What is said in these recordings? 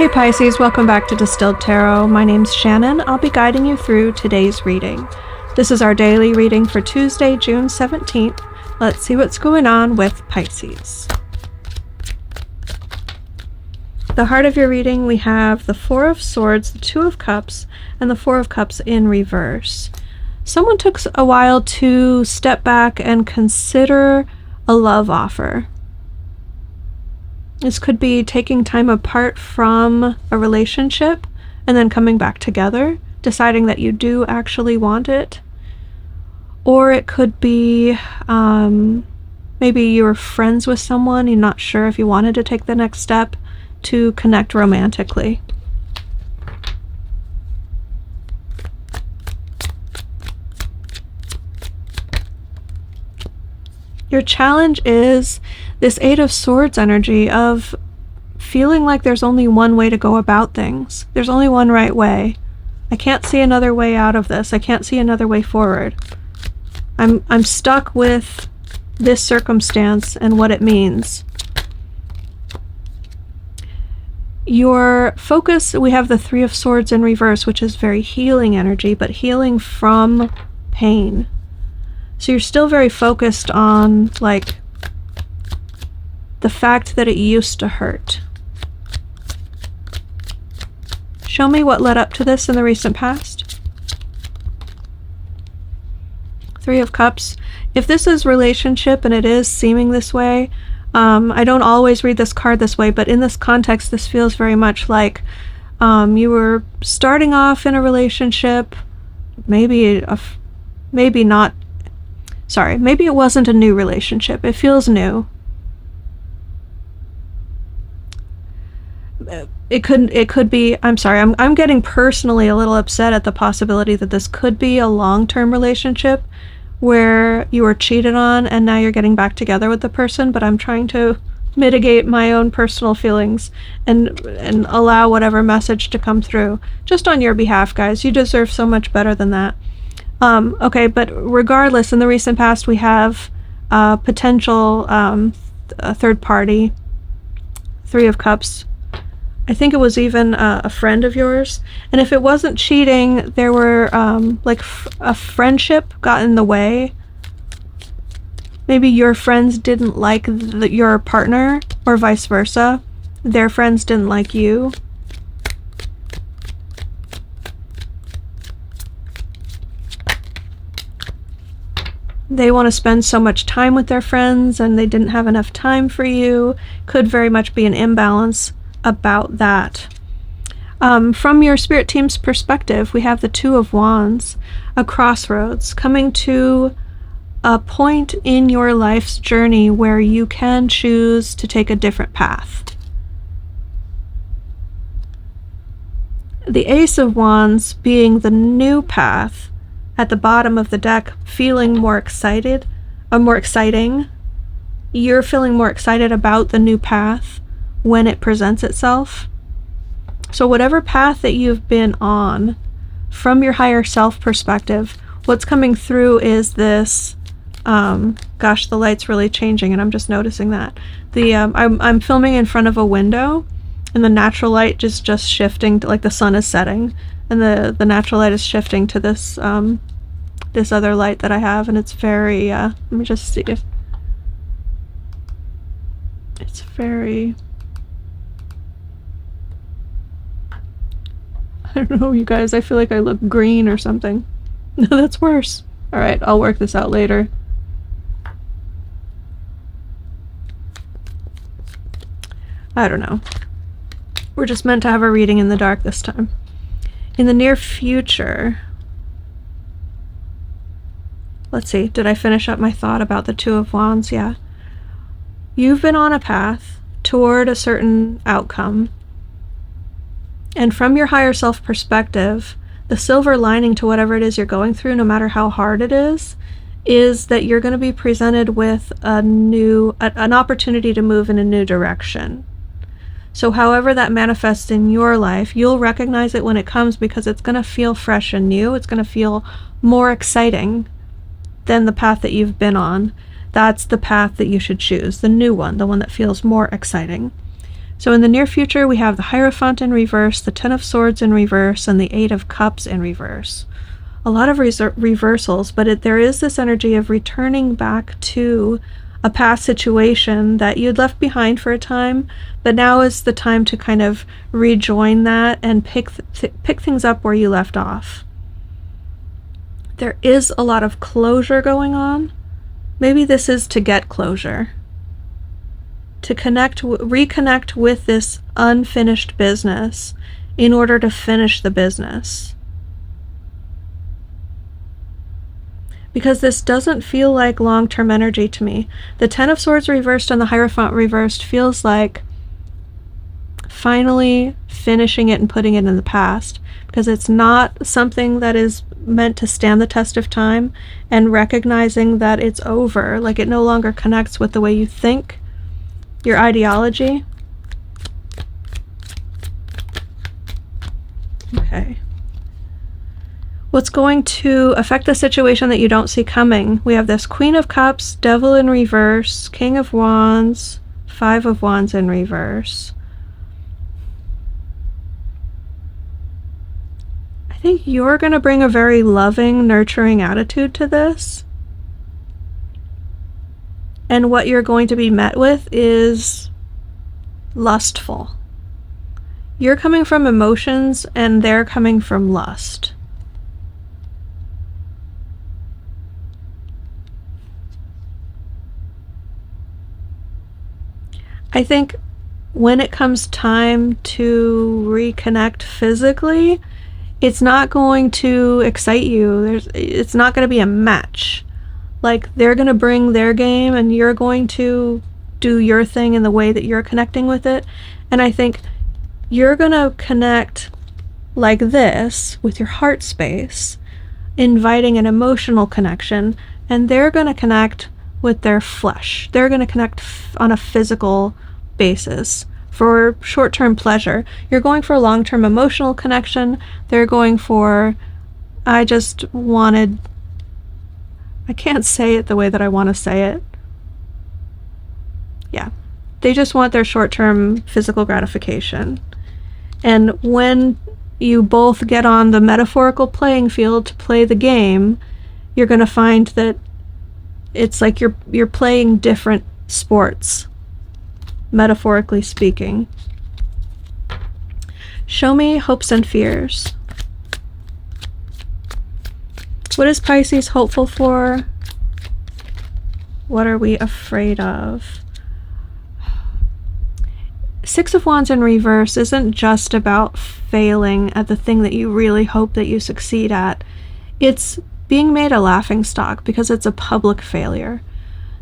Hey Pisces, welcome back to Distilled Tarot. My name's Shannon. I'll be guiding you through today's reading. This is our daily reading for Tuesday, June 17th. Let's see what's going on with Pisces. The heart of your reading, we have the Four of Swords, the Two of Cups, and the Four of Cups in reverse. Someone took a while to step back and consider a love offer. This could be taking time apart from a relationship and then coming back together, deciding that you do actually want it. Or it could be maybe you were friends with someone, you're not sure if you wanted to take the next step to connect romantically. Your challenge is this Eight of Swords energy of feeling like there's only one way to go about things. There's only one right way. I can't see another way out of this. I can't see another way forward. I'm stuck with this circumstance and what it means. Your focus, we have the Three of Swords in reverse, which is very healing energy, but healing from pain. So you're still very focused on, like, the fact that it used to hurt. Show me what led up to this in the recent past. Three of Cups. If this is relationship and it is seeming this way, I don't always read this card this way, but in this context, this feels very much like you were starting off in a relationship, maybe not. Sorry, maybe it wasn't a new relationship. It feels new. It could be, I'm sorry, I'm getting personally a little upset at the possibility that this could be a long-term relationship where you were cheated on and now you're getting back together with the person, but I'm trying to mitigate my own personal feelings and allow whatever message to come through. Just on your behalf, guys. You deserve so much better than that. Okay, but regardless, in the recent past, we have potential a third party, Three of Cups. I think it was even a friend of yours. And if it wasn't cheating, there were a friendship got in the way. Maybe your friends didn't like your partner, or vice versa. Their friends didn't like you. They want to spend so much time with their friends and they didn't have enough time for you. Could very much be an imbalance about that. From your spirit team's perspective, we have the Two of Wands, a crossroads, coming to a point in your life's journey where you can choose to take a different path. The Ace of Wands being the new path at the bottom of the deck, feeling more excited, more exciting. You're feeling more excited about the new path when it presents itself. So whatever path that you've been on, from your higher self perspective, what's coming through is this, gosh, the light's really changing and I'm just noticing that. I'm filming in front of a window and the natural light is just shifting to, like, the sun is setting and the natural light is shifting to this this other light that I have, and it's very let me just see if it's very, I don't know, you guys, I feel like I look green or something. No, that's worse. All right, I'll work this out later. I don't know. We're just meant to have a reading in the dark this time. In the near future, let's see, did I finish up my thought about the Two of Wands? Yeah. You've been on a path toward a certain outcome. And from your higher self perspective, the silver lining to whatever it is you're going through, no matter how hard it is that you're going to be presented with an opportunity to move in a new direction. So however that manifests in your life, you'll recognize it when it comes because it's going to feel fresh and new. It's going to feel more exciting than the path that you've been on. That's the path that you should choose, the new one, the one that feels more exciting. So in the near future, we have the Hierophant in reverse, the Ten of Swords in reverse, and the Eight of Cups in reverse. A lot of reversals, but there is this energy of returning back to a past situation that you'd left behind for a time, but now is the time to kind of rejoin that and pick things up where you left off. There is a lot of closure going on. Maybe this is to get closure, to reconnect with this unfinished business in order to finish the business. Because this doesn't feel like long-term energy to me. The Ten of Swords reversed and the Hierophant reversed feels like finally finishing it and putting it in the past, because it's not something that is meant to stand the test of time, and recognizing that it's over, like it no longer connects with the way you think, your ideology. Okay. What's going to affect the situation that you don't see coming? We have this Queen of Cups, Devil in reverse, King of Wands, Five of Wands in reverse. I think you're going to bring a very loving, nurturing attitude to this. And what you're going to be met with is lustful. You're coming from emotions and they're coming from lust. I think when it comes time to reconnect physically, it's not going to excite you. It's not going to be a match. Like, they're going to bring their game and you're going to do your thing in the way that you're connecting with it. And I think you're going to connect like this with your heart space, inviting an emotional connection, and they're going to connect with their flesh. They're going to connect on a physical basis for short-term pleasure. You're going for a long-term emotional connection. They're going for, I can't say it the way that I want to say it. Yeah. They just want their short-term physical gratification. And when you both get on the metaphorical playing field to play the game, you're going to find that it's like you're playing different sports, metaphorically speaking. Show me hopes and fears. What is Pisces hopeful for? What are we afraid of? Six of Wands in reverse isn't just about failing at the thing that you really hope that you succeed at. It's being made a laughingstock because it's a public failure.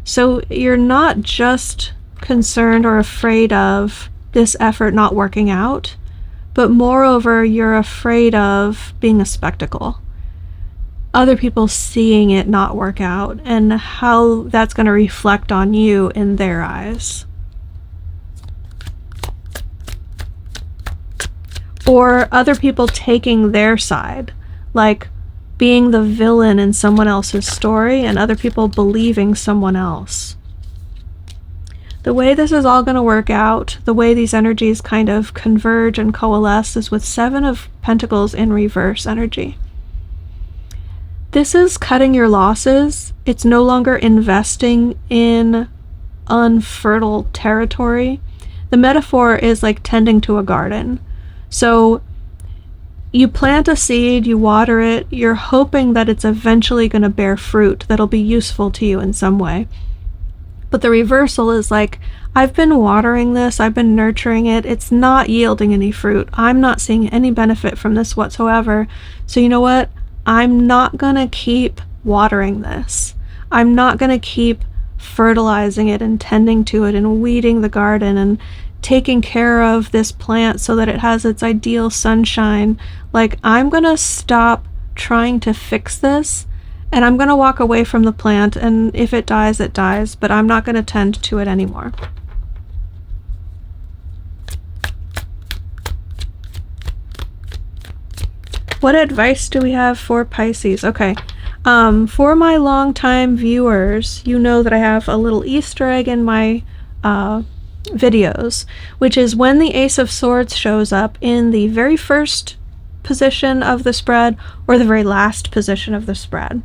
So you're not just concerned or afraid of this effort not working out, but moreover, you're afraid of being a spectacle. Other people seeing it not work out and how that's going to reflect on you in their eyes. Or other people taking their side, like being the villain in someone else's story and other people believing someone else. The way this is all going to work out, the way these energies kind of converge and coalesce, is with Seven of Pentacles in reverse energy. This is cutting your losses. It's no longer investing in unfertile territory. The metaphor is like tending to a garden. So you plant a seed, you water it, you're hoping that it's eventually going to bear fruit that'll be useful to you in some way. But the reversal is like, I've been watering this, I've been nurturing it, it's not yielding any fruit. I'm not seeing any benefit from this whatsoever. So you know what? I'm not going to keep watering this. I'm not going to keep fertilizing it and tending to it and weeding the garden and taking care of this plant so that it has its ideal sunshine. Like, I'm going to stop trying to fix this and I'm going to walk away from the plant, and if it dies, it dies, but I'm not going to tend to it anymore. What advice do we have for Pisces? Okay. For my longtime viewers, you know that I have a little Easter egg in my videos, which is when the Ace of Swords shows up in the very first position of the spread or the very last position of the spread.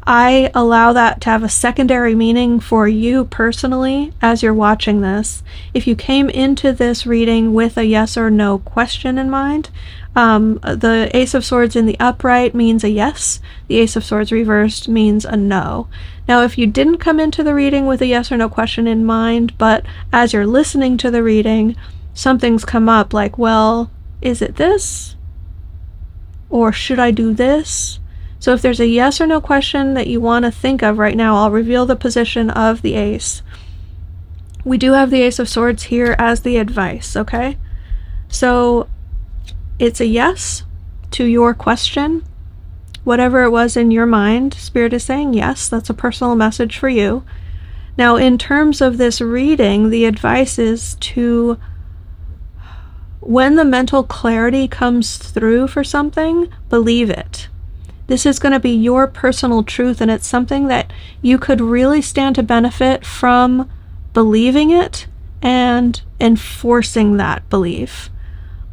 I allow that to have a secondary meaning for you personally as you're watching this. If you came into this reading with a yes or no question in mind, the Ace of Swords in the upright means a yes. The Ace of Swords reversed means a no. Now, if you didn't come into the reading with a yes or no question in mind, but as you're listening to the reading, something's come up like, well, is it this? Or should I do this? So if there's a yes or no question that you want to think of right now, I'll reveal the position of the ace. We do have the Ace of Swords here as the advice, okay? So it's a yes to your question. Whatever it was in your mind, Spirit is saying yes, that's a personal message for you. Now, in terms of this reading, the advice is to, when the mental clarity comes through for something, believe it. This is going to be your personal truth, and it's something that you could really stand to benefit from believing it and enforcing that belief.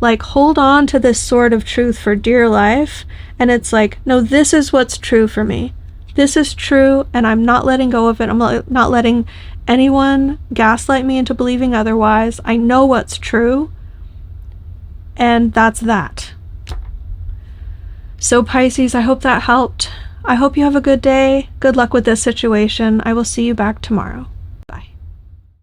Like, hold on to this sword of truth for dear life, and it's like, no, this is what's true for me. This is true, and I'm not letting go of it. I'm not letting anyone gaslight me into believing otherwise. I know what's true, and that's that. So Pisces, I hope that helped. I hope you have a good day. Good luck with this situation. I will see you back tomorrow.